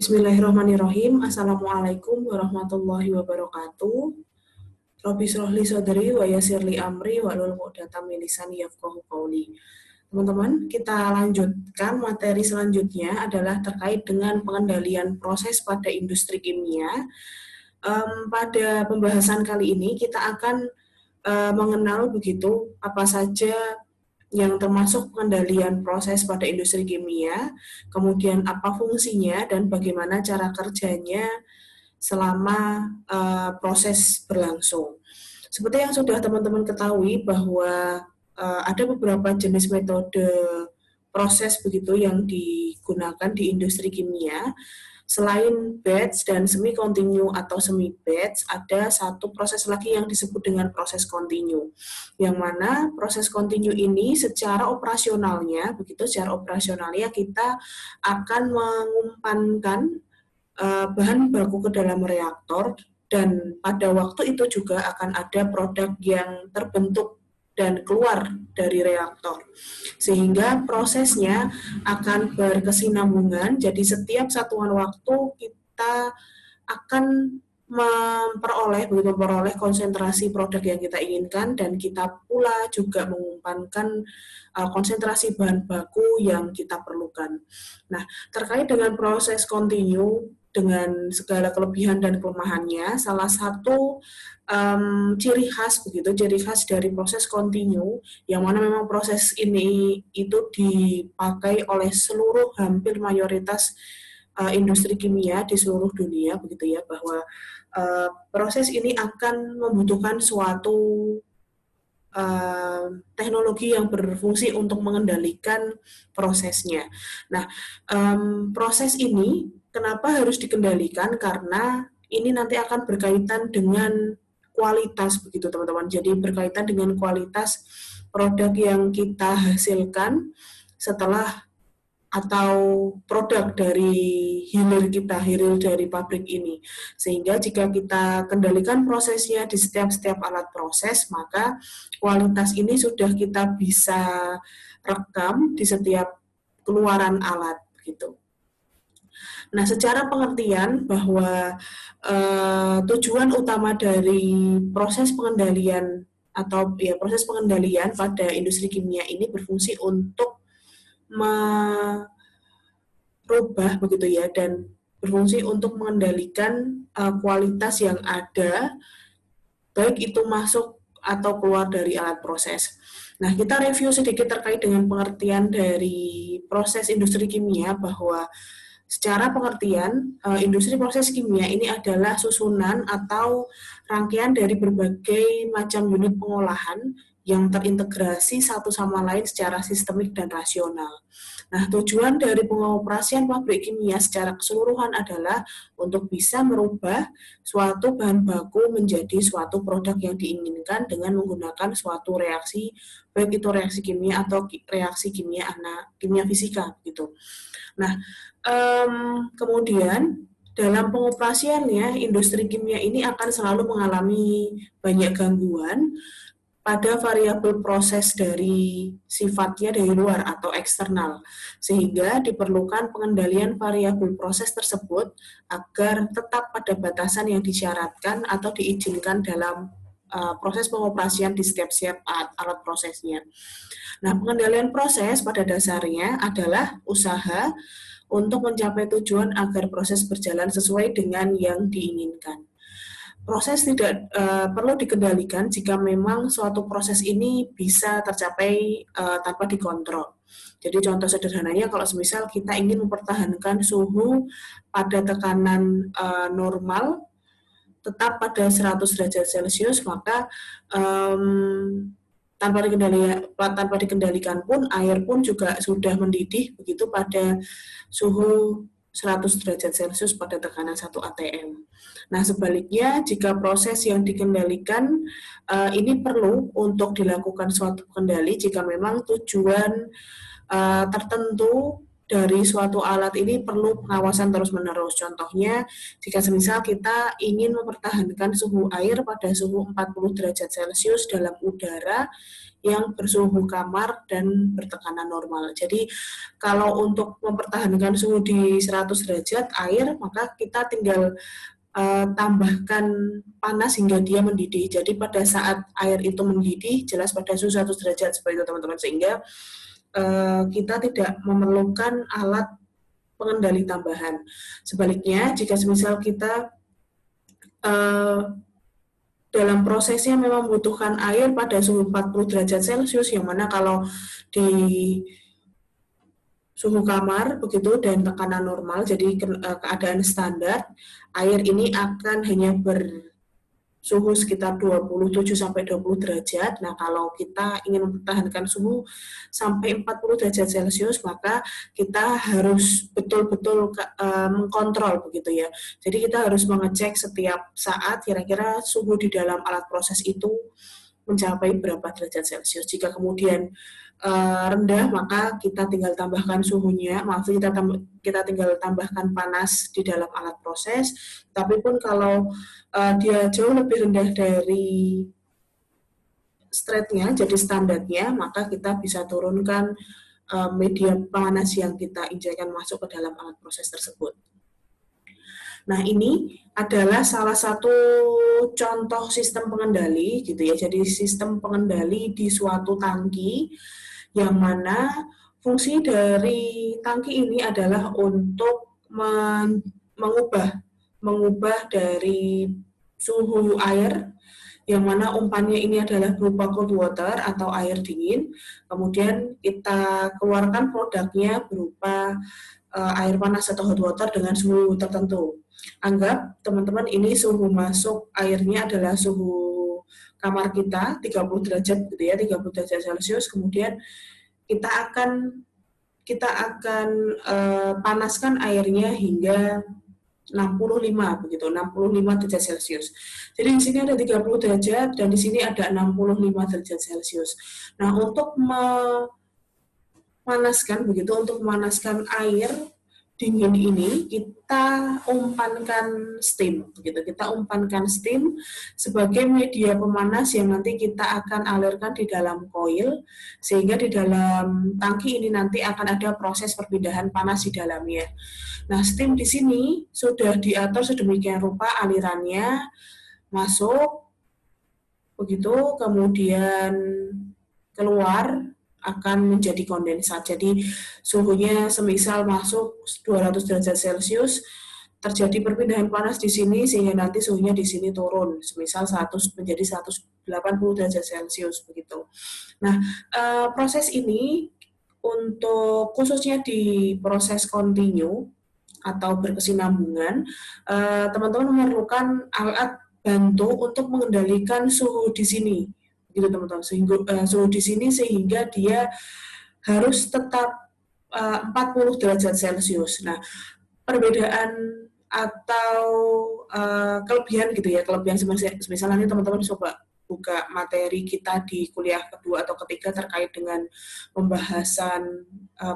Bismillahirrahmanirrahim. Assalamualaikum warahmatullahi wabarakatuh. Rabbi shrah li sadri wa yassir li amri wahlul 'uqdatam min lisani yafqahu qawli. Teman-teman, kita lanjutkan materi selanjutnya adalah terkait dengan pengendalian proses pada industri kimia. Pada pembahasan kali ini kita akan mengenal begitu apa saja yang termasuk pengendalian proses pada industri kimia, kemudian apa fungsinya dan bagaimana cara kerjanya selama proses berlangsung. Seperti yang sudah teman-teman ketahui bahwa ada beberapa jenis metode proses begitu yang digunakan di industri kimia. Selain batch dan semi-continue atau semi-batch, ada satu proses lagi yang disebut dengan proses continue. Yang mana proses continue ini secara operasionalnya kita akan mengumpankan bahan baku ke dalam reaktor, dan pada waktu itu juga akan ada produk yang terbentuk dan keluar dari reaktor. Sehingga prosesnya akan berkesinambungan, jadi setiap satuan waktu kita akan memperoleh konsentrasi produk yang kita inginkan, dan kita pula juga mengumpankan konsentrasi bahan baku yang kita perlukan. Nah, terkait dengan proses continue dengan segala kelebihan dan kelemahannya, salah satu ciri khas dari proses continue, yang mana memang proses ini itu dipakai oleh seluruh hampir mayoritas industri kimia di seluruh dunia, begitu ya, bahwa proses ini akan membutuhkan suatu teknologi yang berfungsi untuk mengendalikan prosesnya. Nah, proses ini kenapa harus dikendalikan? Karena ini nanti akan berkaitan dengan kualitas, begitu teman-teman. Jadi berkaitan dengan kualitas produk yang kita hasilkan setelah atau produk dari hilir dari pabrik ini. Sehingga jika kita kendalikan prosesnya di setiap alat proses, maka kualitas ini sudah kita bisa rekam di setiap keluaran alat gitu. Nah, secara pengertian bahwa tujuan utama dari proses pengendalian proses pengendalian pada industri kimia ini berfungsi untuk merubah begitu ya, dan berfungsi untuk mengendalikan kualitas yang ada, baik itu masuk atau keluar dari alat proses. Nah, kita review sedikit terkait dengan pengertian dari proses industri kimia, bahwa secara pengertian, industri proses kimia ini adalah susunan atau rangkaian dari berbagai macam unit pengolahan yang terintegrasi satu sama lain secara sistemik dan rasional. Nah, tujuan dari pengoperasian pabrik kimia secara keseluruhan adalah untuk bisa merubah suatu bahan baku menjadi suatu produk yang diinginkan dengan menggunakan suatu reaksi, baik itu reaksi kimia atau reaksi kimia fisika gitu. Nah, kemudian dalam pengoperasiannya, industri kimia ini akan selalu mengalami banyak gangguan pada variabel proses dari sifatnya dari luar atau eksternal, sehingga diperlukan pengendalian variabel proses tersebut agar tetap pada batasan yang disyaratkan atau diizinkan dalam proses pengoperasian di setiap alat prosesnya. Nah, pengendalian proses pada dasarnya adalah usaha untuk mencapai tujuan agar proses berjalan sesuai dengan yang diinginkan. Proses tidak perlu dikendalikan jika memang suatu proses ini bisa tercapai tanpa dikontrol. Jadi contoh sederhananya, kalau semisal kita ingin mempertahankan suhu pada tekanan normal tetap pada 100 derajat Celcius, maka tanpa dikendalikan pun air pun juga sudah mendidih begitu pada suhu 100 derajat Celcius pada tekanan 1 atm. Nah, sebaliknya jika proses yang dikendalikan ini perlu untuk dilakukan suatu kendali jika memang tujuan tertentu dari suatu alat ini perlu pengawasan terus-menerus. Contohnya, jika semisal kita ingin mempertahankan suhu air pada suhu 40 derajat Celcius dalam udara yang bersuhu kamar dan bertekanan normal. Jadi, kalau untuk mempertahankan suhu di 100 derajat air, maka kita tinggal tambahkan panas hingga dia mendidih. Jadi pada saat air itu mendidih, jelas pada suhu 100 derajat seperti itu teman-teman, sehingga kita tidak memerlukan alat pengendali tambahan. Sebaliknya, jika semisal kita dalam prosesnya memang membutuhkan air pada suhu 40 derajat Celcius, yang mana kalau di suhu kamar begitu dan tekanan normal, jadi keadaan standar, air ini akan hanya bersuhu sekitar 27-20 derajat. Nah, kalau kita ingin mempertahankan suhu sampai 40 derajat Celcius, maka kita harus betul-betul mengkontrol begitu ya. Jadi kita harus mengecek setiap saat kira-kira suhu di dalam alat proses itu mencapai berapa derajat Celcius. Jika kemudian rendah, maka kita tinggal tambahkan suhunya, kita tinggal tambahkan panas di dalam alat proses. Tapi pun kalau dia jauh lebih rendah dari straight-nya, jadi standarnya, maka kita bisa turunkan media panas yang kita injekkan masuk ke dalam alat proses tersebut. Nah, ini adalah salah satu contoh sistem pengendali gitu ya. Jadi sistem pengendali di suatu tangki, yang mana fungsi dari tangki ini adalah untuk mengubah dari suhu air, yang mana umpannya ini adalah berupa cold water atau air dingin, kemudian kita keluarkan produknya berupa air panas atau hot water dengan suhu tertentu. Anggap teman-teman ini suhu masuk airnya adalah suhu kamar kita 30 derajat gitu ya, 30 derajat Celcius, kemudian kita akan panaskan airnya hingga 65 begitu, 65 derajat Celcius. Jadi di sini ada 30 derajat dan di sini ada 65 derajat Celcius. Nah, untuk memanaskan air dingin ini, kita umpankan steam begitu. Kita umpankan steam sebagai media pemanas yang nanti kita akan alirkan di dalam koil, sehingga di dalam tangki ini nanti akan ada proses perpindahan panas di dalamnya. Nah, steam di sini sudah diatur sedemikian rupa alirannya masuk begitu, kemudian keluar akan menjadi kondensat. Jadi suhunya semisal masuk 200 derajat Celcius, terjadi perpindahan panas di sini sehingga nanti suhunya di sini turun, semisal 100 menjadi 180 derajat Celcius begitu. Nah, proses ini untuk khususnya di proses kontinu atau berkesinambungan, teman-teman memerlukan alat bantu untuk mengendalikan suhu di sini. Gitu teman-teman, suhu di sini sehingga dia harus tetap 40 derajat Celcius. Nah, perbedaan atau kelebihan gitu ya, kelebihan misalnya ini teman-teman coba buka materi kita di kuliah kedua atau ketiga terkait dengan pembahasan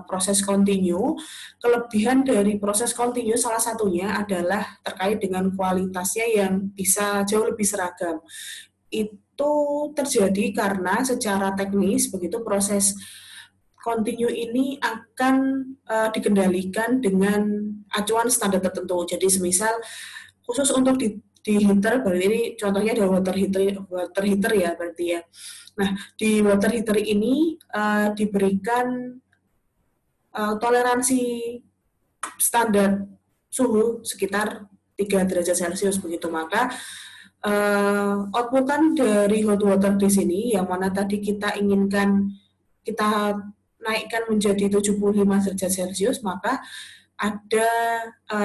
proses kontinu. Kelebihan dari proses kontinu salah satunya adalah terkait dengan kualitasnya yang bisa jauh lebih seragam. Itu terjadi karena secara teknis begitu proses kontinu ini akan dikendalikan dengan acuan standar tertentu. Jadi semisal khusus untuk di heater, berarti ini contohnya ada water heater ya berarti ya. Nah, di water heater ini diberikan toleransi standar suhu sekitar 3 derajat Celcius begitu. Maka outputan dari hot water di sini yang mana tadi kita inginkan kita naikkan menjadi 75 derajat Celcius, maka ada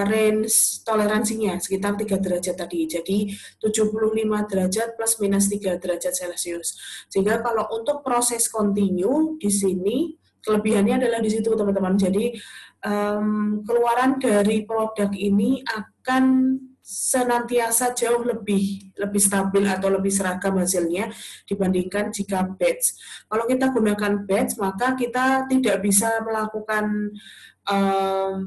range toleransinya sekitar 3 derajat tadi. Jadi 75 derajat plus minus 3 derajat Celcius. Sehingga kalau untuk proses kontinu di sini kelebihannya adalah di situ teman-teman. Jadi keluaran dari produk ini akan senantiasa jauh lebih stabil atau lebih seragam hasilnya dibandingkan jika batch. Kalau kita gunakan batch, maka kita tidak bisa melakukan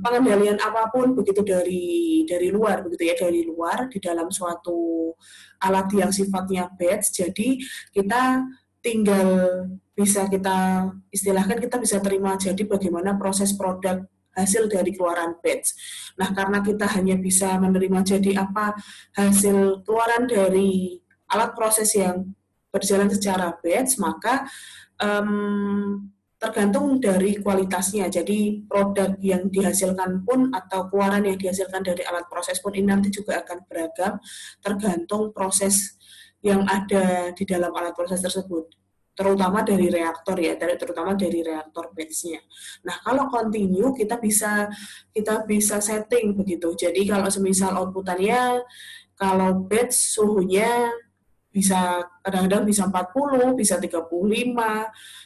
pengendalian apapun begitu dari luar begitu ya, dari luar di dalam suatu alat yang sifatnya batch. Jadi kita tinggal bisa kita istilahkan kita bisa terima jadi bagaimana proses produk hasil dari keluaran batch. Nah, karena kita hanya bisa menerima jadi apa hasil keluaran dari alat proses yang berjalan secara batch, maka tergantung dari kualitasnya. Jadi produk yang dihasilkan pun atau keluaran yang dihasilkan dari alat proses pun ini nanti juga akan beragam tergantung proses yang ada di dalam alat proses tersebut, terutama dari reaktor ya, terutama dari reaktor batch-nya. Nah, kalau continue kita bisa setting begitu. Jadi kalau semisal outputannya kalau batch suhunya bisa kadang-kadang bisa 40, bisa 35,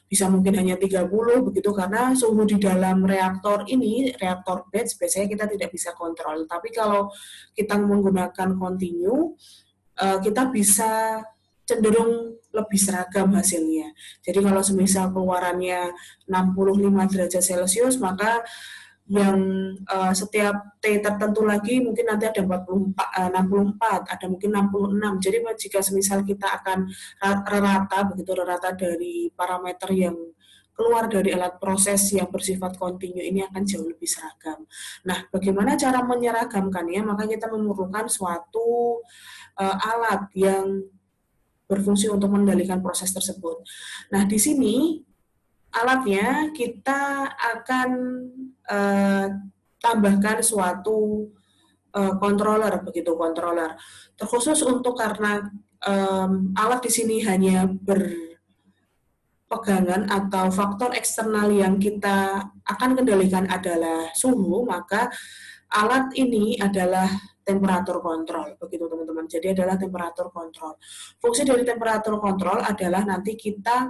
bisa mungkin hanya 30 begitu, karena suhu di dalam reaktor ini, reaktor batch biasanya kita tidak bisa kontrol. Tapi kalau kita menggunakan continue, kita bisa cenderung lebih seragam hasilnya. Jadi kalau semisal keluarannya 65 derajat Celcius, maka yang setiap T tertentu lagi mungkin nanti ada 64, ada mungkin 66. Jadi jika semisal kita akan rata dari parameter yang keluar dari alat proses yang bersifat kontinu ini akan jauh lebih seragam. Nah, bagaimana cara menyeragamkannya? Maka kita memerlukan suatu alat yang berfungsi untuk mengendalikan proses tersebut. Nah, di sini alatnya kita akan tambahkan suatu controller begitu, controller terkhusus untuk karena alat di sini hanya berpegangan atau faktor eksternal yang kita akan kendalikan adalah suhu, maka alat ini adalah temperatur kontrol begitu teman-teman. Jadi adalah temperatur kontrol. Fungsi dari temperatur kontrol adalah nanti kita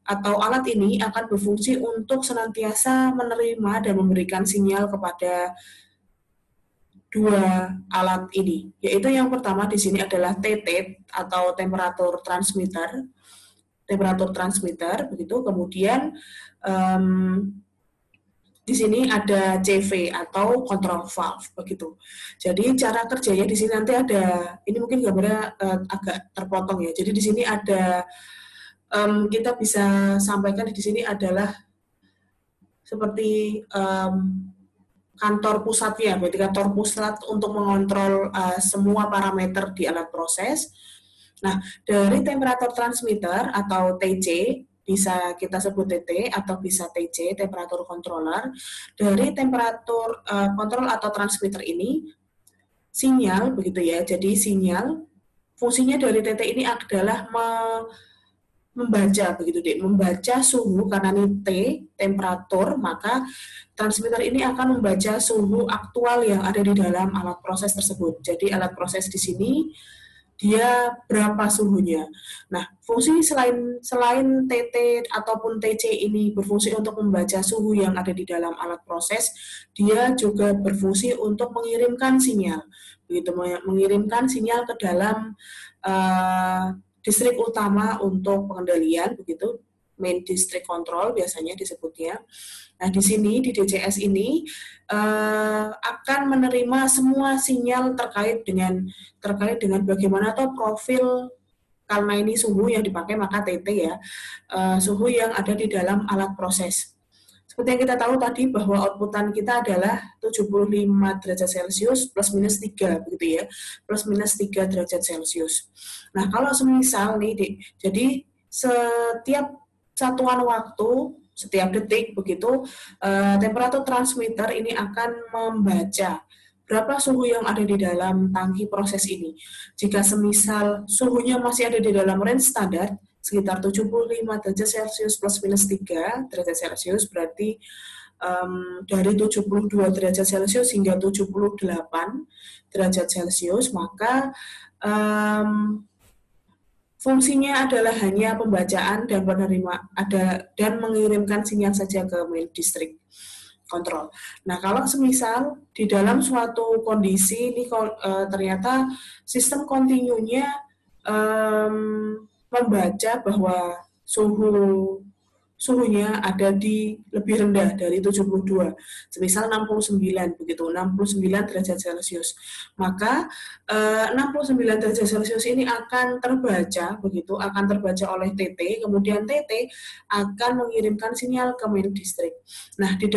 atau alat ini akan berfungsi untuk senantiasa menerima dan memberikan sinyal kepada dua alat ini, yaitu yang pertama di sini adalah TT atau temperatur transmitter begitu. Kemudian di sini ada CV atau control valve begitu. Jadi cara kerjanya di sini nanti ada, ini mungkin gambarnya agak terpotong ya. Jadi di sini ada kita bisa sampaikan di sini adalah seperti kantor pusatnya, berarti kantor pusat untuk mengontrol semua parameter di alat proses. Nah, dari temperatur transmitter atau TC, bisa kita sebut TT atau bisa TC, temperatur controller. Dari temperatur kontrol atau transmitter ini, sinyal begitu ya. Jadi sinyal, fungsinya dari TT ini adalah membaca begitu deh, membaca suhu karena ini T temperatur, maka transmitter ini akan membaca suhu aktual yang ada di dalam alat proses tersebut. Jadi alat proses di sini dia berapa suhunya. Nah, fungsi selain TT ataupun TC ini berfungsi untuk membaca suhu yang ada di dalam alat proses, dia juga berfungsi untuk mengirimkan sinyal, begitu, mengirimkan sinyal ke dalam distrik utama untuk pengendalian begitu, main district control biasanya disebutnya. Nah, di sini di DCS ini akan menerima semua sinyal terkait dengan bagaimana atau profil, karena ini suhu yang dipakai maka TT ya, suhu yang ada di dalam alat proses. Seperti yang kita tahu tadi bahwa outputan kita adalah 75 derajat Celcius plus minus 3 begitu ya, plus minus 3 derajat Celcius. Nah, kalau semisal nih, jadi setiap satuan waktu, setiap detik begitu, temperatur transmitter ini akan membaca berapa suhu yang ada di dalam tangki proses ini. Jika semisal suhunya masih ada di dalam range standar, sekitar 75 derajat Celcius plus minus 3 derajat Celcius, berarti dari 72 derajat Celcius hingga 78 derajat Celcius, maka fungsinya adalah hanya pembacaan dan dan mengirimkan sinyal saja ke main district control. Nah, kalau semisal di dalam suatu kondisi ini ternyata sistem kontinunya membaca bahwa suhu suhunya ada di lebih rendah dari 72, semisal 69 begitu, 69 derajat Celcius. Maka 69 derajat Celcius ini akan terbaca begitu, akan terbaca oleh TT, kemudian TT akan mengirimkan sinyal ke main district. Nah, di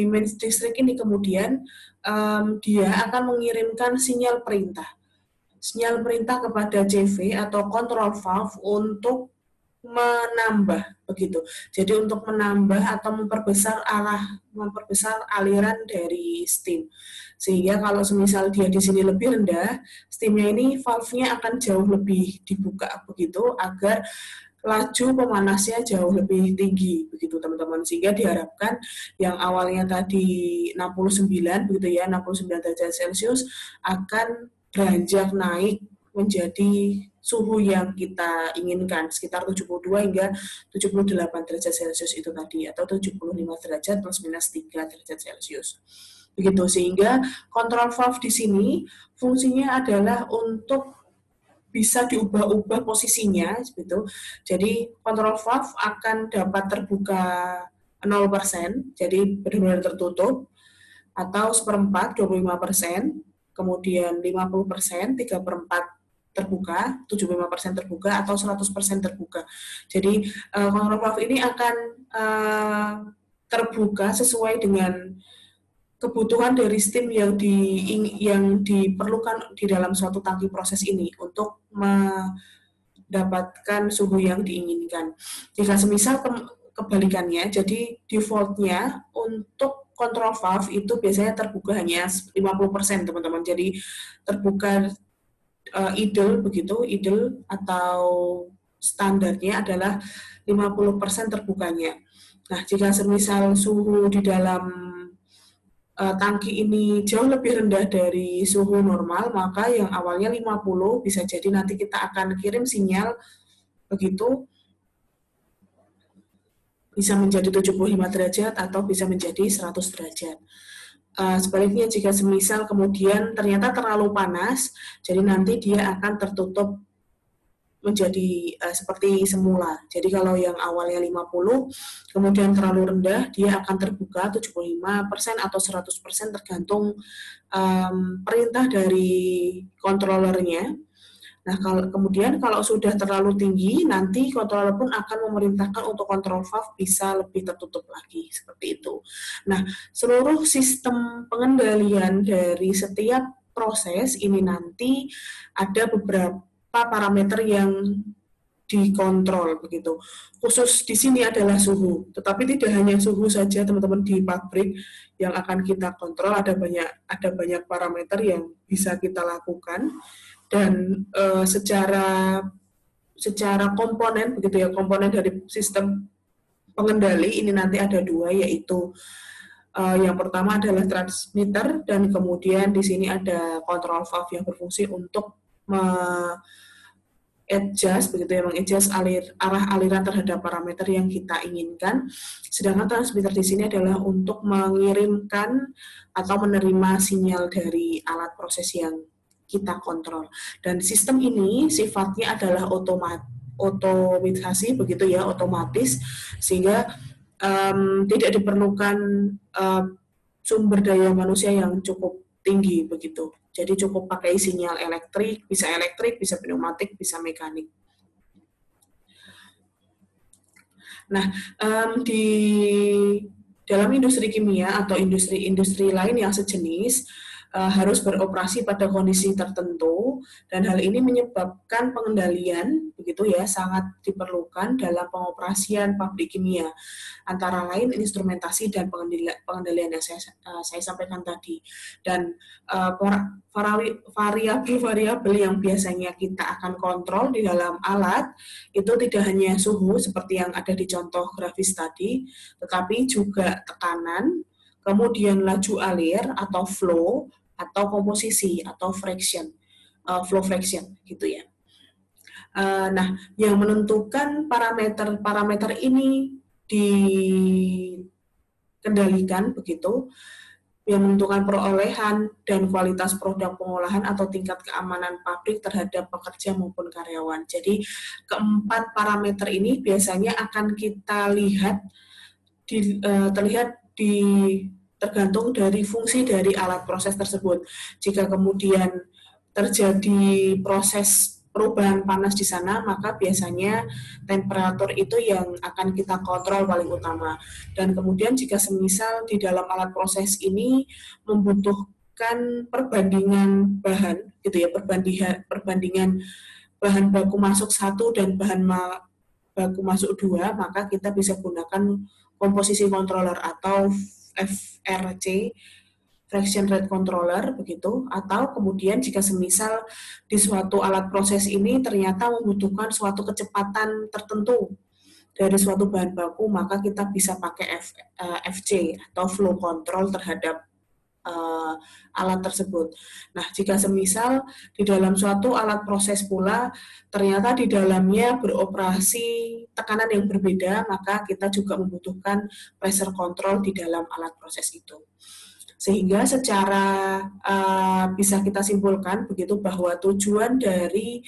main district ini kemudian dia akan mengirimkan sinyal perintah kepada CV atau control valve untuk menambah begitu. Jadi untuk menambah atau memperbesar aliran dari steam. Sehingga kalau semisal dia di sini lebih rendah, steamnya ini valve-nya akan jauh lebih dibuka begitu agar laju pemanasnya jauh lebih tinggi begitu teman-teman, sehingga diharapkan yang awalnya tadi 69 begitu ya, 69 derajat Celcius akan beranjak naik menjadi suhu yang kita inginkan sekitar 72 hingga 78 derajat Celcius itu tadi, atau 75 derajat plus minus 3 derajat Celcius. Begitu, sehingga kontrol valve di sini fungsinya adalah untuk bisa diubah-ubah posisinya gitu. Jadi kontrol valve akan dapat terbuka 0%, jadi benar-benar tertutup, atau seperempat 25%, kemudian 50%, 3/4 terbuka, 75% terbuka, atau 100% terbuka. Jadi kontrol valve ini akan terbuka sesuai dengan kebutuhan dari steam yang diperlukan di dalam suatu tangki proses ini untuk mendapatkan suhu yang diinginkan. Jika semisal kebalikannya, jadi defaultnya untuk kontrol valve itu biasanya terbuka hanya 50% teman-teman. Jadi terbuka idle begitu, idle atau standarnya adalah 50% terbukanya. Nah, jika semisal suhu di dalam tangki ini jauh lebih rendah dari suhu normal, maka yang awalnya 50 bisa jadi nanti kita akan kirim sinyal begitu bisa menjadi 75 derajat atau bisa menjadi 100 derajat. Sebaliknya jika semisal kemudian ternyata terlalu panas, jadi nanti dia akan tertutup menjadi seperti semula. Jadi kalau yang awalnya 50, kemudian terlalu rendah, dia akan terbuka 75% atau 100% tergantung perintah dari controllernya. Nah, kemudian kalau sudah terlalu tinggi, nanti controller pun akan memerintahkan untuk kontrol valve bisa lebih tertutup lagi, seperti itu. Nah, seluruh sistem pengendalian dari setiap proses ini nanti ada beberapa parameter yang dikontrol begitu. Khusus di sini adalah suhu, tetapi tidak hanya suhu saja teman-teman di pabrik yang akan kita kontrol, ada banyak parameter yang bisa kita lakukan dan secara komponen begitu ya, komponen dari sistem pengendali ini nanti ada dua, yaitu yang pertama adalah transmitter dan kemudian di sini ada control valve yang berfungsi untuk adjust begitu ya, mengadjust arah aliran terhadap parameter yang kita inginkan. Sedangkan transmitter di sini adalah untuk mengirimkan atau menerima sinyal dari alat proses yang kita kontrol. Dan sistem ini sifatnya adalah otomatisasi begitu ya, otomatis, sehingga tidak diperlukan sumber daya manusia yang cukup tinggi begitu. Jadi cukup pakai sinyal elektrik, bisa pneumatik, bisa mekanik. Nah, di dalam industri kimia atau industri lain yang sejenis harus beroperasi pada kondisi tertentu, dan hal ini menyebabkan pengendalian begitu ya sangat diperlukan dalam pengoperasian pabrik kimia, antara lain instrumentasi dan pengendalian yang saya sampaikan tadi. Dan variabel-variabel yang biasanya kita akan kontrol di dalam alat itu tidak hanya suhu seperti yang ada di contoh grafis tadi, tetapi juga tekanan, kemudian laju alir atau flow, atau komposisi atau fraction, flow fraction gitu ya. Nah, yang menentukan parameter ini dikendalikan begitu yang menentukan perolehan dan kualitas produk pengolahan atau tingkat keamanan pabrik terhadap pekerja maupun karyawan. Jadi keempat parameter ini biasanya akan kita lihat tergantung dari fungsi dari alat proses tersebut. Jika kemudian terjadi proses perubahan panas di sana, maka biasanya temperatur itu yang akan kita kontrol paling utama. Dan kemudian jika semisal di dalam alat proses ini membutuhkan perbandingan bahan, gitu ya, perbandingan bahan baku masuk 1 dan bahan baku masuk 2, maka kita bisa gunakan komposisi controller atau FRC, fraction rate controller, begitu. Atau kemudian jika semisal di suatu alat proses ini ternyata membutuhkan suatu kecepatan tertentu dari suatu bahan baku, maka kita bisa pakai FC atau flow control terhadap alat tersebut. Nah, jika semisal di dalam suatu alat proses pula ternyata di dalamnya beroperasi tekanan yang berbeda, maka kita juga membutuhkan pressure control di dalam alat proses itu. Sehingga secara bisa kita simpulkan begitu bahwa tujuan dari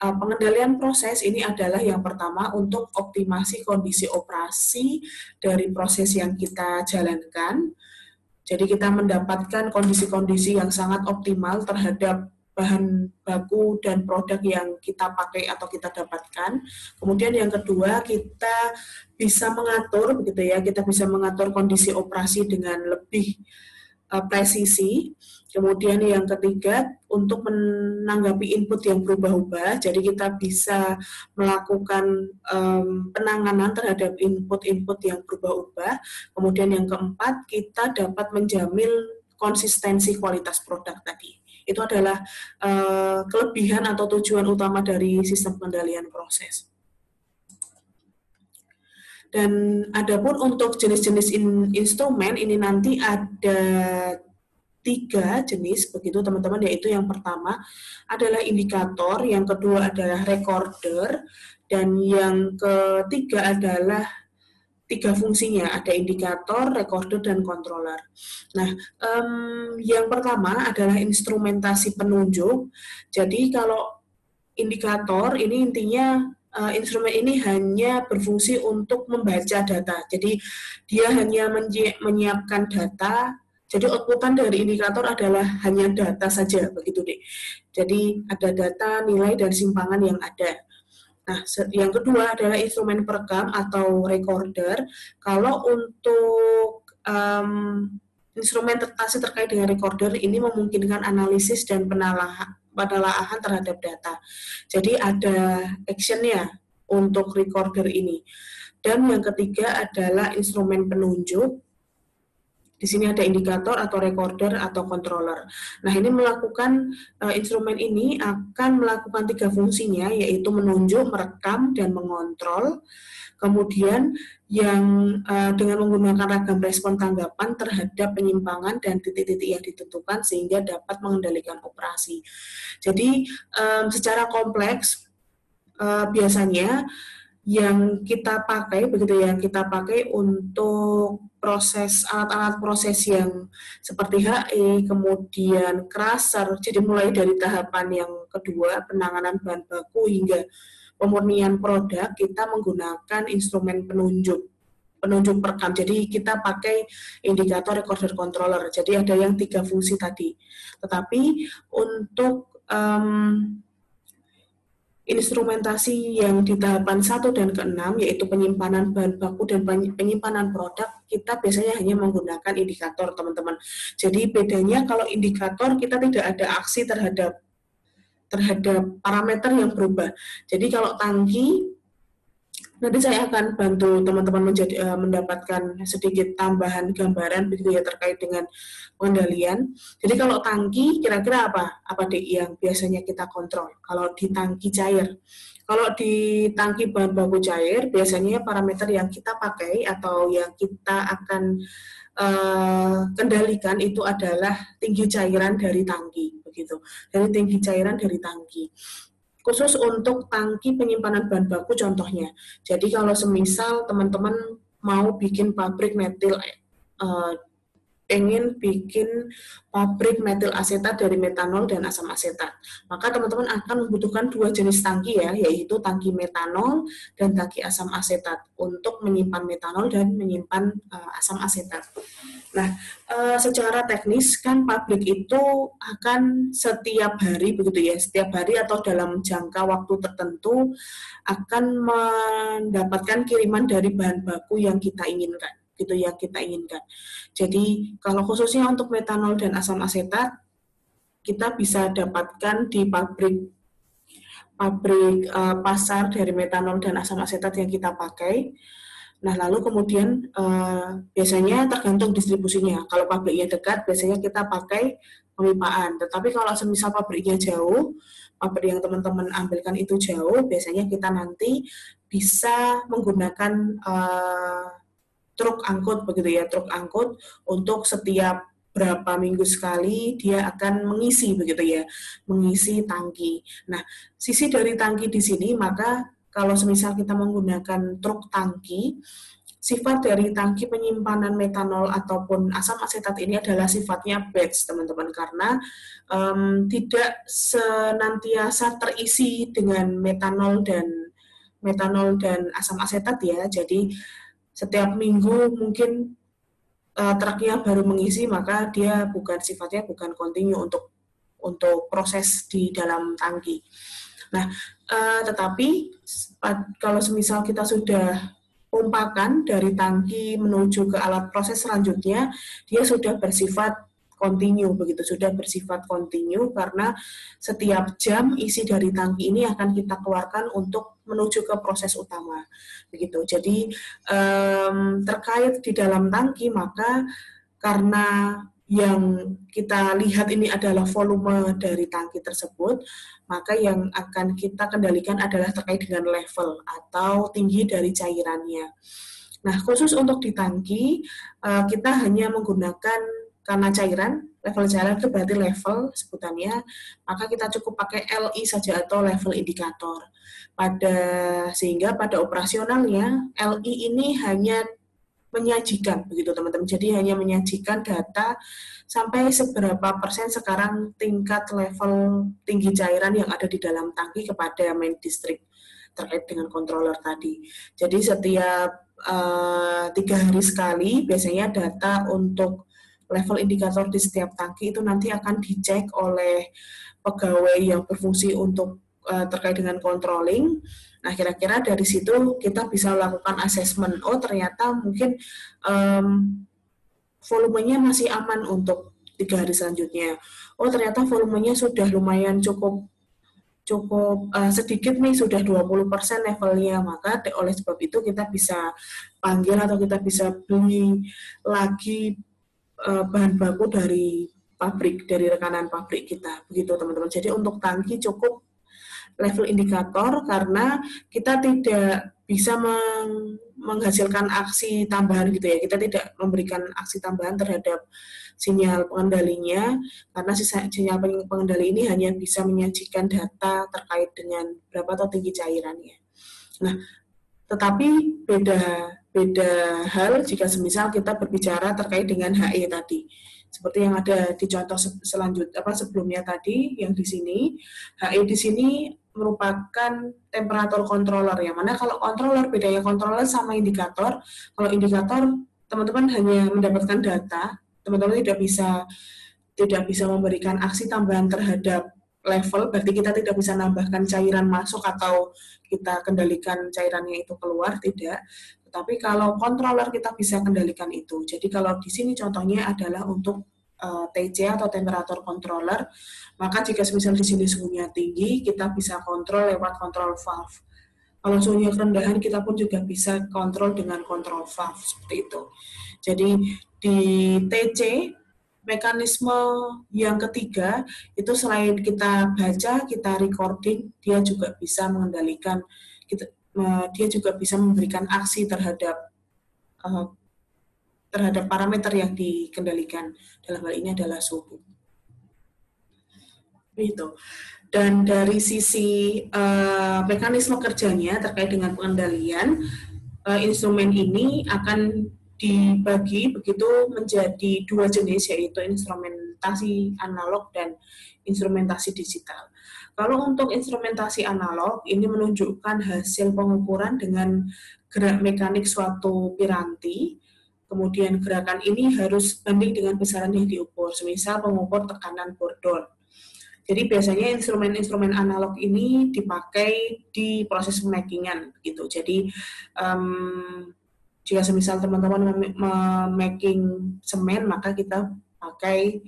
pengendalian proses ini adalah yang pertama untuk optimasi kondisi operasi dari proses yang kita jalankan. Jadi kita mendapatkan kondisi-kondisi yang sangat optimal terhadap bahan baku dan produk yang kita pakai atau kita dapatkan. Kemudian yang kedua, kita bisa mengatur begitu ya, kita bisa mengatur kondisi operasi dengan lebih presisi. Kemudian yang ketiga, untuk menanggapi input yang berubah-ubah, jadi kita bisa melakukan penanganan terhadap input-input yang berubah-ubah. Kemudian yang keempat, kita dapat menjamin konsistensi kualitas produk tadi. Itu adalah kelebihan atau tujuan utama dari sistem pengendalian proses. Dan adapun untuk jenis-jenis instrumen ini nanti ada 3 jenis begitu teman-teman, yaitu yang pertama adalah indikator, yang kedua adalah recorder, dan yang ketiga adalah 3 fungsinya, ada indikator, recorder, dan controller. Nah, yang pertama adalah instrumentasi penunjuk. Jadi kalau indikator ini intinya instrumen ini hanya berfungsi untuk membaca data. Jadi dia hanya menyiapkan data. Jadi outputan dari indikator adalah hanya data saja, begitu deh. Jadi ada data, nilai, dan simpangan yang ada. Nah, yang kedua adalah instrumen perekam atau recorder. Kalau untuk instrumen terkait dengan recorder ini memungkinkan analisis dan penelaahan terhadap data. Jadi ada action-nya untuk recorder ini. Dan yang ketiga adalah instrumen penunjuk. Di sini ada indikator atau recorder atau controller. Nah, ini instrumen ini akan melakukan 3 fungsinya, yaitu menunjuk, merekam, dan mengontrol. Kemudian yang dengan menggunakan ragam respon tanggapan terhadap penyimpangan dan titik-titik yang ditentukan sehingga dapat mengendalikan operasi. Jadi secara kompleks biasanya yang kita pakai begitu ya, kita pakai untuk alat-alat proses yang seperti HE, kemudian crusher. Jadi mulai dari tahapan yang kedua, penanganan bahan baku hingga pemurnian produk, kita menggunakan instrumen penunjuk perekam. Jadi kita pakai indikator, recorder, controller. Jadi ada yang 3 fungsi tadi. Tetapi untuk instrumentasi yang di tahapan 1 dan ke-6, yaitu penyimpanan bahan baku dan penyimpanan produk, kita biasanya hanya menggunakan indikator, teman-teman. Jadi bedanya kalau indikator kita tidak ada aksi terhadap parameter yang berubah. Jadi kalau tangki, nanti saya akan bantu teman-teman mendapatkan sedikit tambahan gambaran begitu ya terkait dengan pengendalian. Jadi kalau tangki kira-kira apa deh yang biasanya kita kontrol? Kalau di tangki cair, kalau di tangki bahan baku cair biasanya parameter yang kita pakai atau yang kita akan kendalikan itu adalah tinggi cairan dari tangki begitu. Dari tinggi cairan dari tangki. Khusus untuk tangki penyimpanan bahan baku contohnya. Jadi kalau semisal teman-teman mau bikin pabrik metil ingin bikin pabrik metil asetat dari metanol dan asam asetat. Maka teman-teman akan membutuhkan dua jenis tangki ya, yaitu tangki metanol dan tangki asam asetat untuk menyimpan metanol dan menyimpan asam asetat. Nah, secara teknis kan pabrik itu akan setiap hari begitu ya, setiap hari atau dalam jangka waktu tertentu akan mendapatkan kiriman dari bahan baku yang kita inginkan, gitu ya, kita inginkan. Jadi kalau khususnya untuk metanol dan asam asetat, kita bisa dapatkan di pabrik pasar dari metanol dan asam asetat yang kita pakai. Nah, lalu kemudian biasanya tergantung distribusinya. Kalau pabriknya dekat, biasanya kita pakai pemipaan. Tetapi kalau semisal pabriknya jauh, pabrik yang teman-teman ambilkan itu jauh, biasanya kita nanti bisa menggunakan truk angkut begitu ya, truk angkut untuk setiap berapa minggu sekali dia akan mengisi begitu ya, mengisi tangki. Nah, sisi dari tangki di sini maka kalau semisal kita menggunakan truk tangki, sifat dari tangki penyimpanan metanol ataupun asam asetat ini adalah sifatnya batch, teman-teman, karena tidak senantiasa terisi dengan metanol dan asam asetat ya. Jadi setiap minggu mungkin truknya baru mengisi, maka dia sifatnya bukan kontinu untuk proses di dalam tangki. Nah, tetapi kalau semisal kita sudah pompakan dari tangki menuju ke alat proses selanjutnya, dia sudah bersifat kontinu begitu, sudah bersifat kontinu karena setiap jam isi dari tangki ini akan kita keluarkan untuk menuju ke proses utama begitu. Jadi terkait di dalam tangki, maka karena yang kita lihat ini adalah volume dari tangki tersebut, maka yang akan kita kendalikan adalah terkait dengan level atau tinggi dari cairannya. Nah, khusus untuk di tangki, kita hanya menggunakan karena cairan, level cairan itu berarti level sebutannya, maka kita cukup pakai LI saja atau level indikator. Sehingga pada operasionalnya, LI ini hanya menyajikan begitu teman-teman. Jadi hanya menyajikan data sampai seberapa persen sekarang tingkat level tinggi cairan yang ada di dalam tangki kepada main distrik terkait dengan controller tadi. Jadi setiap 3 hari sekali biasanya data untuk level indikator di setiap tangki itu nanti akan dicek oleh pegawai yang berfungsi untuk terkait dengan controlling. Nah, kira-kira dari situ kita bisa melakukan assessment. Oh, ternyata mungkin volumenya masih aman untuk 3 hari selanjutnya. Oh, ternyata volumenya sudah lumayan cukup sedikit nih, sudah 20% levelnya. Maka oleh sebab itu kita bisa panggil atau kita bisa beli lagi bahan baku dari pabrik, dari rekanan pabrik kita, begitu teman-teman. Jadi untuk tangki cukup level indikator karena kita tidak bisa menghasilkan aksi tambahan gitu ya. Kita tidak memberikan aksi tambahan terhadap sinyal pengendalinya karena sinyal pengendali ini hanya bisa menyajikan data terkait dengan berapa atau tinggi cairannya. Nah, tetapi beda hal jika semisal kita berbicara terkait dengan HE tadi. Seperti yang ada di contoh sebelumnya tadi, yang di sini, HE di sini merupakan temperatur controller, yang mana kalau controller, bedanya controller sama indikator. Kalau indikator, teman-teman hanya mendapatkan data, teman-teman tidak bisa memberikan aksi tambahan terhadap level, berarti kita tidak bisa nambahkan cairan masuk atau kita kendalikan cairannya itu keluar, tidak. Tetapi kalau controller kita bisa kendalikan itu. Jadi kalau di sini contohnya adalah untuk TC atau temperatur controller, maka jika misal di sini suhunya tinggi, kita bisa kontrol lewat kontrol valve. Kalau suhunya kerendahan, kita pun juga bisa kontrol dengan kontrol valve, seperti itu. Jadi di TC, mekanisme yang ketiga itu selain kita baca, kita recording, dia juga bisa mengendalikan, dia juga bisa memberikan aksi terhadap parameter yang dikendalikan. Dalam hal ini adalah suhu. Itu. Dan dari sisi mekanisme kerjanya terkait dengan pengendalian, instrumen ini akan dibagi begitu menjadi dua jenis, yaitu instrumentasi analog dan instrumentasi digital. Kalau untuk instrumentasi analog, ini menunjukkan hasil pengukuran dengan gerak mekanik suatu piranti. Kemudian gerakan ini harus banding dengan besaran yang diukur, semisal pengukur tekanan bordol. Jadi biasanya instrumen-instrumen analog ini dipakai di proses pemakingan gitu. Jadi jika semisal teman-teman memaking semen, maka kita pakai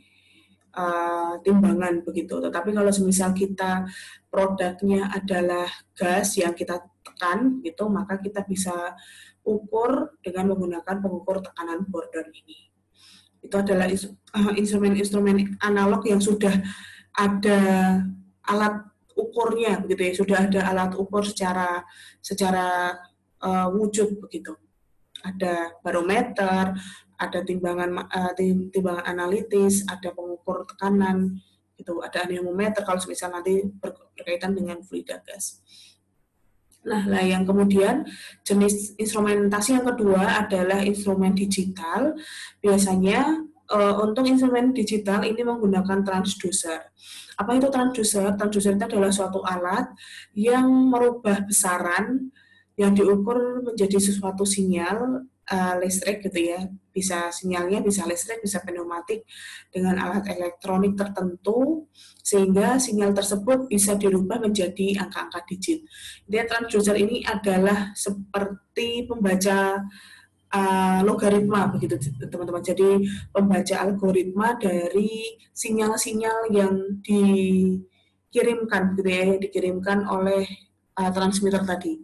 timbangan begitu. Tetapi kalau semisal kita produknya adalah gas yang kita tekan gitu, maka kita bisa ukur dengan menggunakan pengukur tekanan bordol ini. Itu adalah instrumen-instrumen analog yang sudah ada alat ukurnya begitu ya, sudah ada alat ukur secara wujud begitu. Ada barometer, ada timbangan analitis, ada pengukur tekanan gitu, ada anemometer kalau misalnya nanti berkaitan dengan fluida gas. Nah, yang kemudian jenis instrumentasi yang kedua adalah instrumen digital. Biasanya untuk instrumen digital ini menggunakan transducer. Apa itu transducer? Transducer itu adalah suatu alat yang merubah besaran yang diukur menjadi sesuatu sinyal listrik gitu ya. Bisa sinyalnya bisa listrik, bisa pneumatik dengan alat elektronik tertentu, sehingga sinyal tersebut bisa dirubah menjadi angka-angka digit. Jadi transducer ini adalah seperti pembaca logaritma begitu teman-teman. Jadi pembaca algoritma dari sinyal-sinyal yang dikirimkan gitu ya, yang dikirimkan oleh transmitter tadi,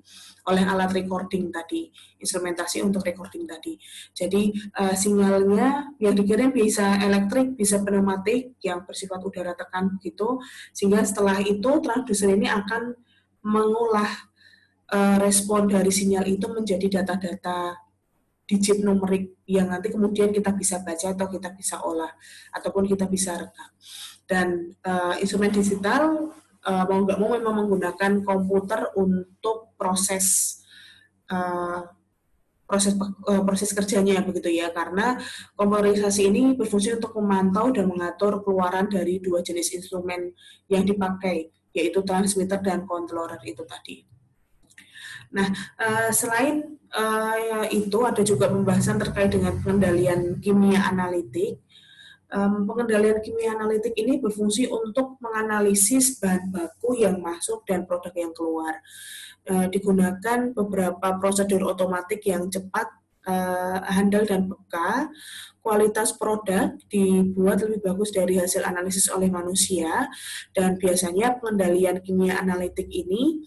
oleh alat recording tadi, instrumentasi untuk recording tadi. Jadi sinyalnya yang dikirim bisa elektrik, bisa pneumatik yang bersifat udara tekan begitu, sehingga setelah itu transducer ini akan mengolah respon dari sinyal itu menjadi data-data digit numerik yang nanti kemudian kita bisa baca atau kita bisa olah ataupun kita bisa rekam. Dan instrumen digital mau nggak mau memang menggunakan komputer untuk proses kerjanya begitu ya, karena komputerisasi ini berfungsi untuk memantau dan mengatur keluaran dari dua jenis instrumen yang dipakai, yaitu transmitter dan controller itu tadi. Nah, selain itu ada juga pembahasan terkait dengan pengendalian kimia analitik. Pengendalian kimia analitik ini berfungsi untuk menganalisis bahan baku yang masuk dan produk yang keluar. Digunakan beberapa prosedur otomatik yang cepat, handal dan peka. Kualitas produk dibuat lebih bagus dari hasil analisis oleh manusia, dan biasanya pengendalian kimia analitik ini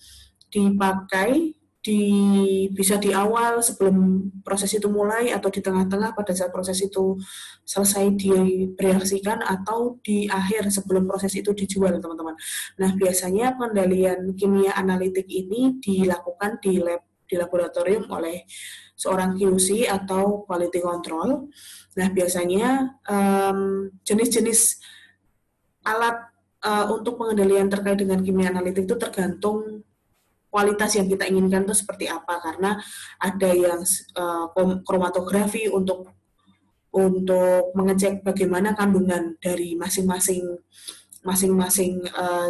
dipakai bisa di awal sebelum proses itu mulai, atau di tengah-tengah pada saat proses itu selesai direaksikan, atau di akhir sebelum proses itu dijual, teman-teman. Nah, biasanya pengendalian kimia analitik ini dilakukan di laboratorium oleh seorang QC atau quality control. Nah, biasanya jenis-jenis alat untuk pengendalian terkait dengan kimia analitik itu tergantung kualitas yang kita inginkan itu seperti apa, karena ada yang kromatografi untuk mengecek bagaimana kandungan dari masing-masing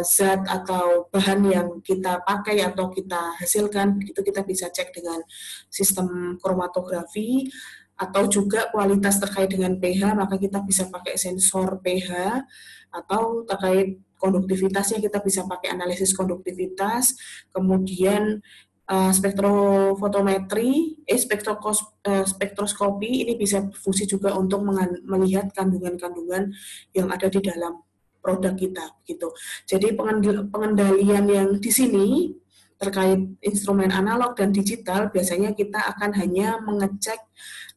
zat atau bahan yang kita pakai atau kita hasilkan, itu kita bisa cek dengan sistem kromatografi. Atau juga kualitas terkait dengan pH, maka kita bisa pakai sensor pH, atau terkait konduktivitasnya kita bisa pakai analisis konduktivitas. Kemudian spektroskopi ini bisa berfungsi juga untuk melihat kandungan-kandungan yang ada di dalam produk kita gitu. Jadi pengendalian yang di sini terkait instrumen analog dan digital, biasanya kita akan hanya mengecek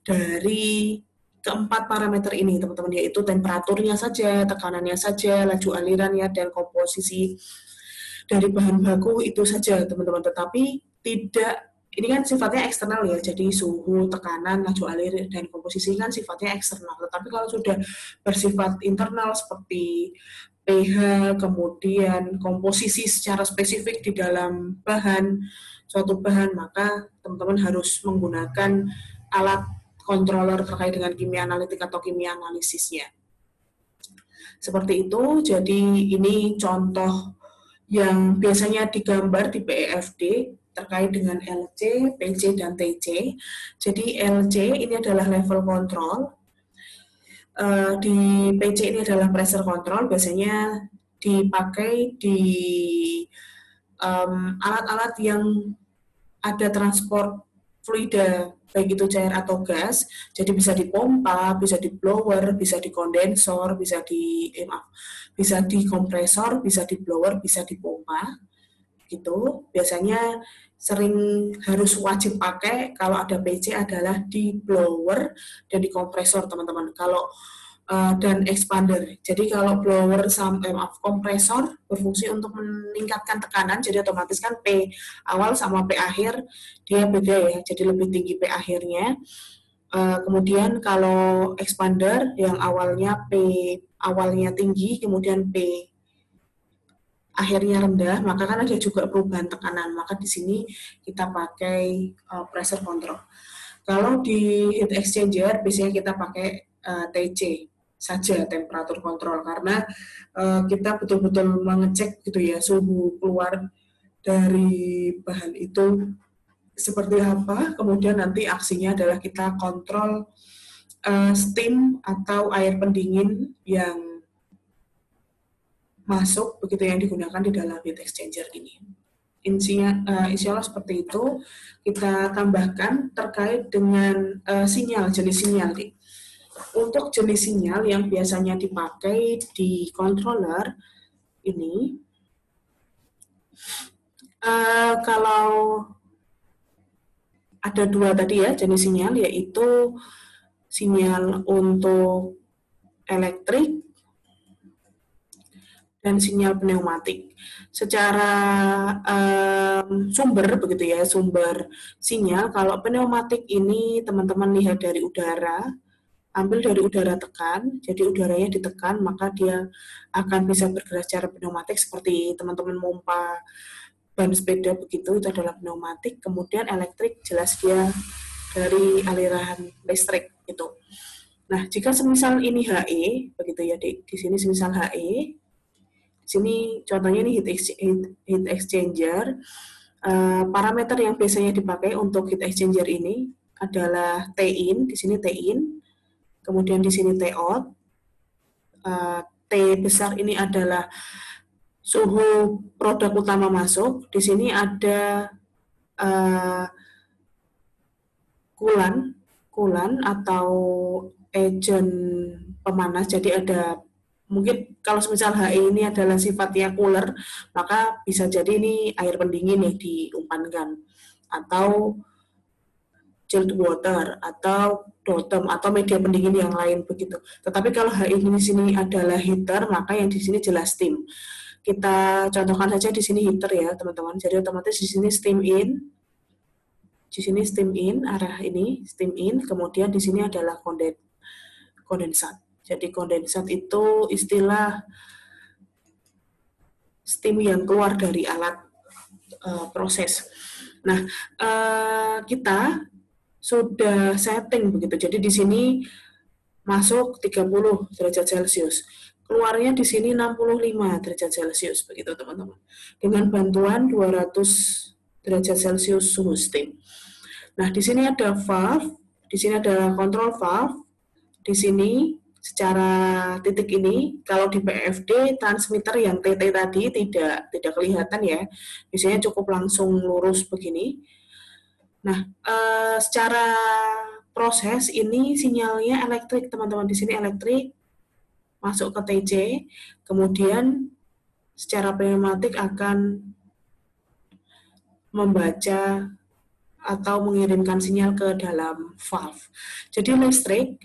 dari keempat parameter ini, teman-teman, yaitu temperaturnya saja, tekanannya saja, laju alirannya, dan komposisi dari bahan baku itu saja, teman-teman. Tetapi tidak, ini kan sifatnya eksternal ya, jadi suhu, tekanan, laju alir, dan komposisi kan sifatnya eksternal. Tetapi kalau sudah bersifat internal seperti pH, kemudian komposisi secara spesifik di dalam suatu bahan, maka teman-teman harus menggunakan alat controller terkait dengan kimia analitik atau kimia analisisnya. Seperti itu, jadi ini contoh yang biasanya digambar di PEFD terkait dengan LC, PC, dan TC. Jadi LC ini adalah level control, di PC ini adalah pressure control, biasanya dipakai di alat-alat yang ada transport fluida, baik itu cair atau gas, jadi bisa dipompa, bisa di blower, bisa di kondensor, bisa di kompresor, bisa di blower, bisa dipompa, gitu. Biasanya sering harus wajib pakai kalau ada PC adalah di blower dan di kompresor, teman-teman. Kalau dan expander. Jadi kalau blower sampai kompresor berfungsi untuk meningkatkan tekanan, jadi otomatis kan P awal sama P akhir dia beda ya, jadi lebih tinggi P akhirnya. Kemudian kalau expander yang awalnya P awalnya tinggi, kemudian P akhirnya rendah, maka kan ada juga perubahan tekanan. Maka di sini kita pakai pressure control. Kalau di heat exchanger biasanya kita pakai TC saja, temperatur kontrol, karena kita betul-betul mengecek gitu ya suhu keluar dari bahan itu seperti apa, kemudian nanti aksinya adalah kita kontrol steam atau air pendingin yang masuk begitu yang digunakan di dalam heat exchanger ini. Insya Allah seperti itu. Kita tambahkan terkait dengan sinyal, jenis sinyal nih. Untuk jenis sinyal yang biasanya dipakai di controller ini, kalau ada dua tadi ya jenis sinyal, yaitu sinyal untuk elektrik dan sinyal pneumatik. Secara sumber begitu ya, sumber sinyal, kalau pneumatik ini teman-teman lihat dari udara, ambil dari udara tekan, jadi udaranya ditekan, maka dia akan bisa bergerak secara pneumatik seperti teman-teman mompa ban sepeda begitu, itu adalah pneumatik. Kemudian elektrik jelas dia dari aliran listrik gitu. Nah, jika semisal ini HE begitu ya, di sini semisal HE, di sini contohnya ini heat exchanger. Parameter yang biasanya dipakai untuk heat exchanger ini adalah T-in, di sini T-in. Kemudian di sini T out, T besar ini adalah suhu produk utama masuk. Di sini ada kulan atau agent pemanas. Jadi ada mungkin kalau misal HE ini adalah sifatnya cooler, maka bisa jadi ini air pendingin yang diumpankan atau chilled water atau dotem atau media pendingin yang lain begitu. Tetapi kalau HI di sini adalah heater, maka yang di sini jelas steam. Kita contohkan saja di sini heater ya, teman-teman. Jadi otomatis di sini steam in. Di sini steam in, arah ini steam in, kemudian di sini adalah kondensat. Jadi kondensat itu istilah steam yang keluar dari alat proses. Nah, kita sudah setting begitu. Jadi di sini masuk 30 derajat Celcius. Keluarnya di sini 65 derajat Celcius begitu, teman-teman. Dengan bantuan 200 derajat Celcius suhu steam. Nah, di sini ada valve, di sini ada control valve. Di sini secara titik ini, kalau di PFD transmitter yang TT tadi tidak kelihatan ya. Biasanya cukup langsung lurus begini. Nah, secara proses ini sinyalnya elektrik, teman-teman. Di sini elektrik masuk ke TC, kemudian secara pneumatik akan membaca atau mengirimkan sinyal ke dalam valve. Jadi listrik,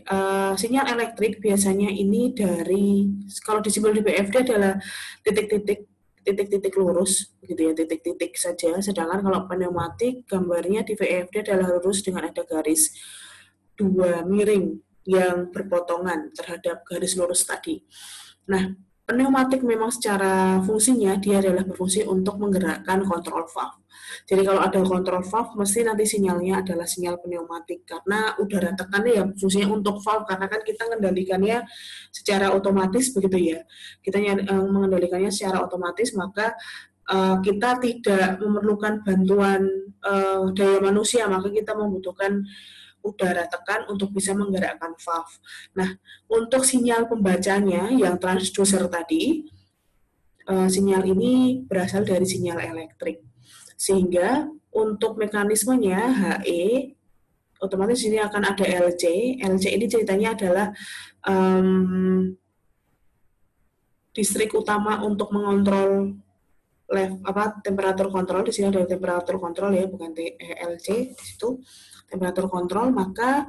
sinyal elektrik biasanya ini dari, kalau disimpul di BFD adalah titik-titik lurus, gitu ya, titik-titik saja. Sedangkan kalau pneumatik, gambarnya di VFD adalah lurus dengan ada garis dua miring yang berpotongan terhadap garis lurus tadi. Nah, pneumatik memang secara fungsinya dia adalah berfungsi untuk menggerakkan kontrol valve. Jadi kalau ada kontrol valve, mesti nanti sinyalnya adalah sinyal pneumatik karena udara tekannya ya fungsinya untuk valve karena kan kita mengendalikannya secara otomatis begitu ya. Kita mengendalikannya secara otomatis maka kita tidak memerlukan bantuan daya manusia, maka kita membutuhkan udara tekan untuk bisa menggerakkan valve. Nah, untuk sinyal pembacanya yang transducer tadi, sinyal ini berasal dari sinyal elektrik. Sehingga untuk mekanismenya HE, otomatis ini akan ada LC. LC ini ceritanya adalah distrik utama untuk mengontrol temperatur kontrol. Di sini ada temperatur kontrol ya, bukan LC di situ. Temperatur kontrol, maka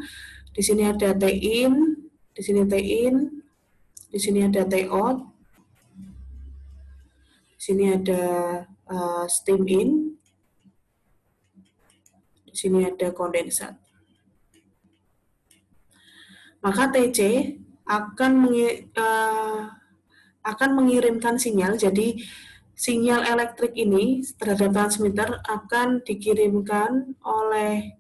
di sini ada T-in, di sini T-in, di sini ada T-out, di sini ada steam in, di sini ada kondensat. Maka TC akan mengirimkan sinyal, jadi sinyal elektrik ini terhadap transmitter akan dikirimkan oleh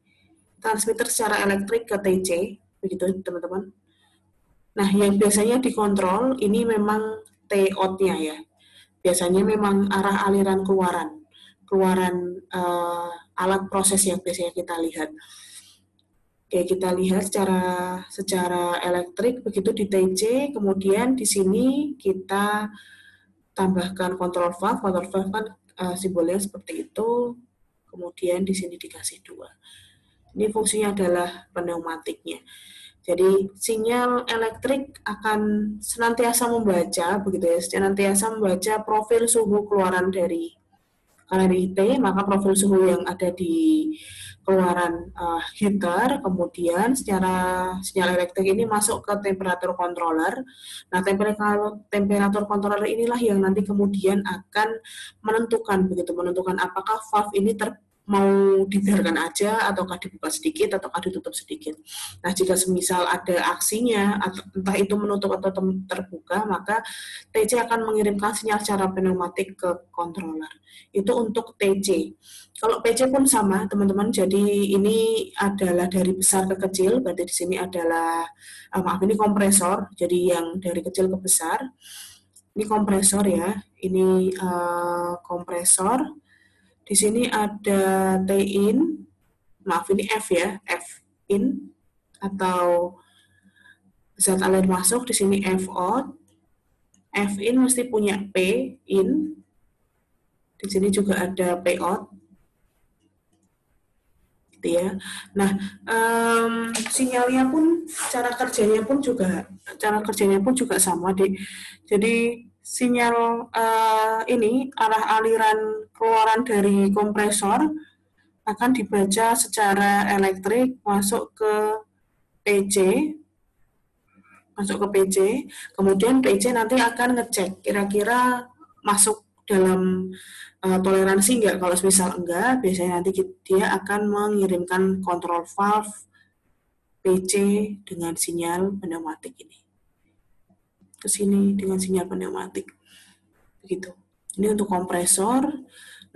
transmitter secara elektrik ke TC, begitu teman-teman. Nah, yang biasanya dikontrol ini memang T-out-nya ya. Biasanya memang arah aliran keluaran alat proses yang biasanya kita lihat. Oke, kita lihat secara elektrik begitu di TC, kemudian di sini kita tambahkan kontrol valve kan simbolnya seperti itu, kemudian di sini dikasih 2. Ini fungsinya adalah pneumatiknya. Jadi sinyal elektrik akan senantiasa membaca, begitu ya, senantiasa membaca profil suhu keluaran dari T, maka profil suhu yang ada di keluaran heater, kemudian secara sinyal elektrik ini masuk ke temperatur controller. Nah, temperatur controller inilah yang nanti kemudian akan menentukan apakah valve ini mau dibiarkan aja ataukah dibuka sedikit ataukah ditutup sedikit. Nah, jika semisal ada aksinya entah itu menutup atau terbuka, maka TC akan mengirimkan sinyal secara pneumatik ke controller. Itu untuk TC. Kalau PC pun sama, teman-teman. Jadi ini adalah dari besar ke kecil, berarti di sini adalah ini kompresor. Jadi yang dari kecil ke besar. Ini kompresor ya. Ini kompresor. Di sini ada T-in, ini F ya, F-in, atau zat alir masuk, di sini F-out. F-in mesti punya P-in, di sini juga ada P-out. Gitu ya. Nah, sinyalnya pun, cara kerjanya pun juga sama, deh. Jadi sinyal ini arah aliran keluaran dari kompresor akan dibaca secara elektrik masuk ke PC, kemudian PC nanti akan ngecek kira-kira masuk dalam toleransi enggak. Kalau misal enggak, biasanya nanti dia akan mengirimkan kontrol valve PC dengan sinyal pneumatik ini ke sini dengan sinyal pneumatik. Begitu. Ini untuk kompresor.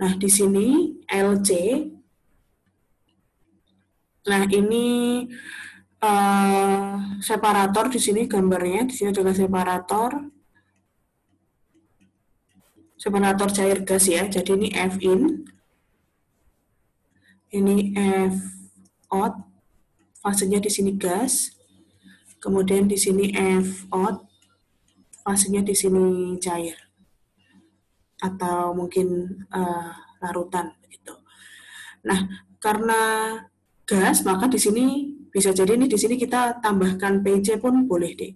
Nah, di sini LC. Nah, ini separator di sini gambarnya. Di sini adalah separator cair gas ya. Jadi ini F-in. Ini F-out. Fasenya di sini gas. Kemudian di sini F-out. Fasenya di sini cair atau mungkin larutan begitu. Nah, karena gas maka di sini bisa jadi nih di sini kita tambahkan PC pun boleh deh.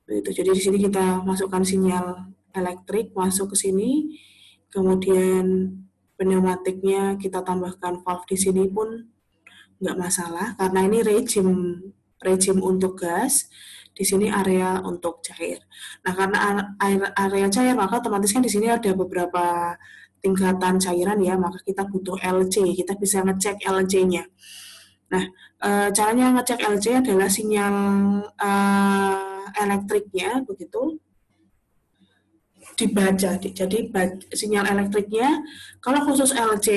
Begitu. Jadi di sini kita masukkan sinyal elektrik masuk ke sini, kemudian pneumatiknya kita tambahkan valve di sini pun nggak masalah karena ini rejim untuk gas. Di sini area untuk cair. Nah, karena area cair, maka otomatis kan di sini ada beberapa tingkatan cairan ya, maka kita butuh LC. Kita bisa ngecek LC-nya. Nah, caranya ngecek LC adalah sinyal elektriknya, begitu. dibaca. Jadi sinyal elektriknya, kalau khusus LC,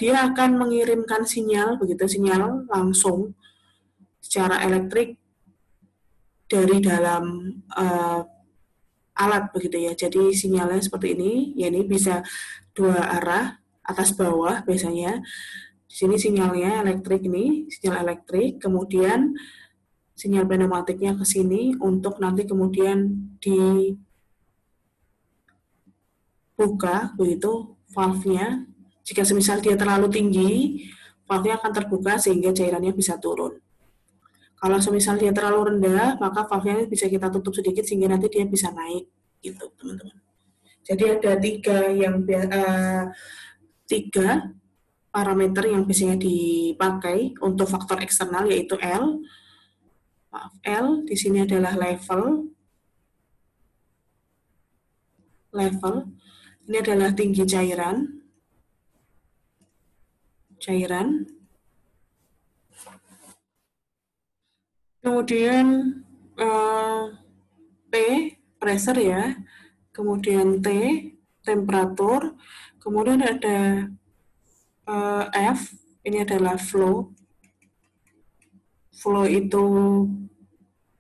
dia akan mengirimkan sinyal, begitu sinyal langsung secara elektrik dari dalam alat begitu ya. Jadi sinyalnya seperti ini, ya ini bisa dua arah, atas bawah biasanya. Di sini sinyalnya elektrik ini, sinyal elektrik, kemudian sinyal pneumatiknya ke sini untuk nanti kemudian dibuka begitu valve-nya. Jika semisal dia terlalu tinggi, valve-nya akan terbuka sehingga cairannya bisa turun. Kalau semisal dia terlalu rendah, maka valve-nya bisa kita tutup sedikit sehingga nanti dia bisa naik, gitu teman-teman. Jadi ada tiga parameter yang biasanya dipakai untuk faktor eksternal, yaitu L. L di sini adalah level. Ini adalah tinggi cairan. Kemudian P, pressure ya. Kemudian T, temperatur. Kemudian ada F, ini adalah flow. Flow itu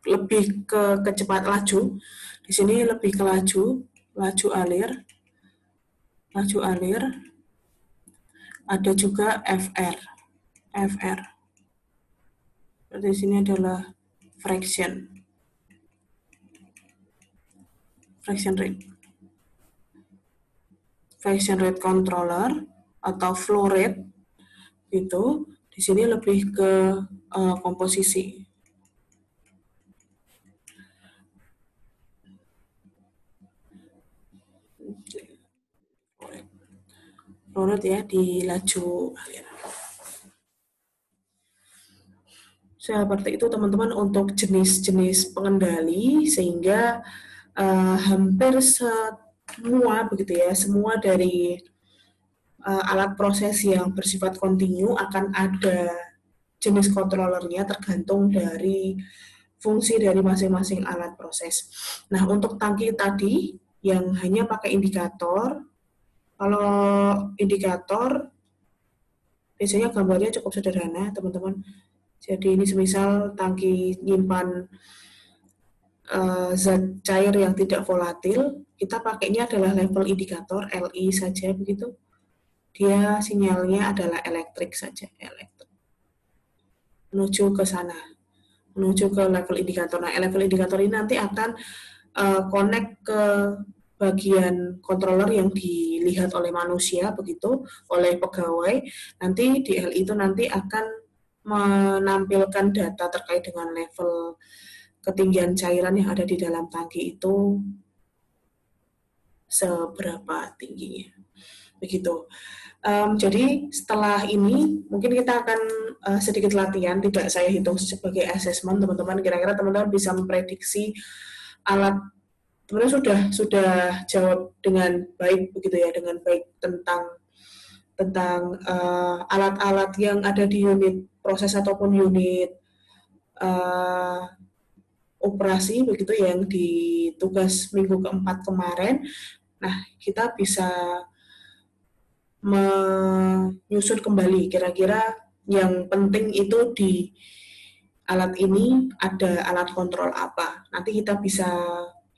lebih ke kecepatan laju. Di sini lebih ke laju alir. Ada juga FR. Di sini adalah fraction rate controller atau flow rate itu. Di sini lebih ke komposisi. Flow rate ya di laju alir. Seperti itu teman-teman untuk jenis-jenis pengendali, sehingga hampir semua begitu ya, semua dari alat proses yang bersifat kontinu akan ada jenis kontrolernya tergantung dari fungsi dari masing-masing alat proses. Nah, untuk tangki tadi yang hanya pakai indikator, kalau indikator biasanya gambarnya cukup sederhana, teman-teman. Jadi ini semisal tangki nyimpan zat cair yang tidak volatil, kita pakainya adalah level indikator LI saja begitu. Dia sinyalnya adalah elektrik saja, menuju ke sana, menuju ke level indikator. Nah, level indikator ini nanti akan connect ke bagian controller yang dilihat oleh manusia begitu, oleh pegawai. Nanti di LI itu nanti akan menampilkan data terkait dengan level ketinggian cairan yang ada di dalam tangki itu seberapa tingginya. Begitu. Jadi setelah ini mungkin kita akan sedikit latihan, tidak saya hitung sebagai assessment teman-teman. Kira-kira teman-teman bisa memprediksi alat, teman-teman sudah jawab dengan baik begitu ya, dengan baik tentang alat-alat yang ada di unit proses ataupun unit operasi begitu yang di tugas minggu keempat kemarin. Nah, kita bisa menyusun kembali kira-kira yang penting itu di alat ini ada alat kontrol apa. Nanti kita bisa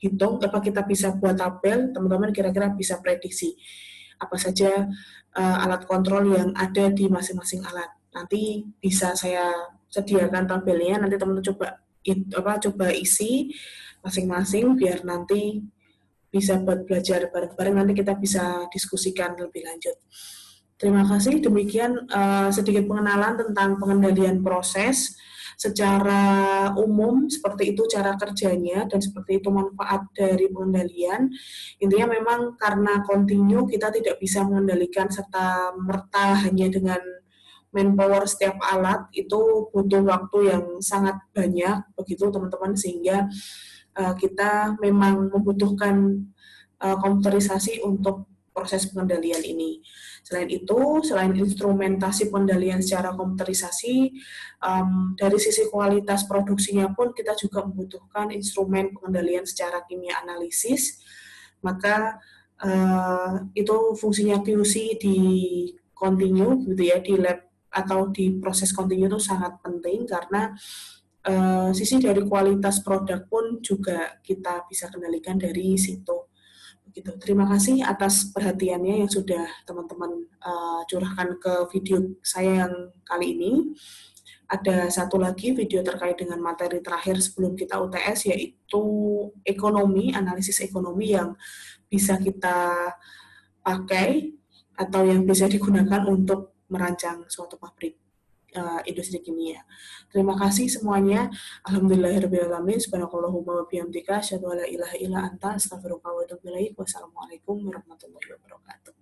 hitung, kita bisa buat tabel, teman-teman kira-kira bisa prediksi apa saja alat kontrol yang ada di masing-masing alat. Nanti bisa saya sediakan tabelnya, nanti teman-teman coba isi masing-masing biar nanti bisa buat belajar bareng-bareng, nanti kita bisa diskusikan lebih lanjut. Terima kasih, demikian sedikit pengenalan tentang pengendalian proses secara umum, seperti itu cara kerjanya dan seperti itu manfaat dari pengendalian. Intinya memang karena kontinu kita tidak bisa mengendalikan serta merta hanya dengan manpower setiap alat, itu butuh waktu yang sangat banyak begitu teman-teman, sehingga kita memang membutuhkan komputerisasi untuk proses pengendalian ini. Selain itu, selain instrumentasi pengendalian secara komputerisasi, dari sisi kualitas produksinya pun kita juga membutuhkan instrumen pengendalian secara kimia analisis, Maka itu fungsinya QC di continue gitu ya, di lab atau di proses continue itu sangat penting karena sisi dari kualitas produk pun juga kita bisa kendalikan dari situ. Begitu. Terima kasih atas perhatiannya yang sudah teman-teman curahkan ke video saya yang kali ini. Ada satu lagi video terkait dengan materi terakhir sebelum kita UTS, yaitu ekonomi, analisis ekonomi yang bisa kita pakai atau yang bisa digunakan untuk merancang suatu pabrik industri kimia. Terima kasih semuanya. Alhamdulillahirrahmanirrahim. Subhanakallahumma wa bihamdika asyhadu an la ilaha illa anta astaghfiruka wa atubu ilaik. Wassalamualaikum warahmatullahi wabarakatuh.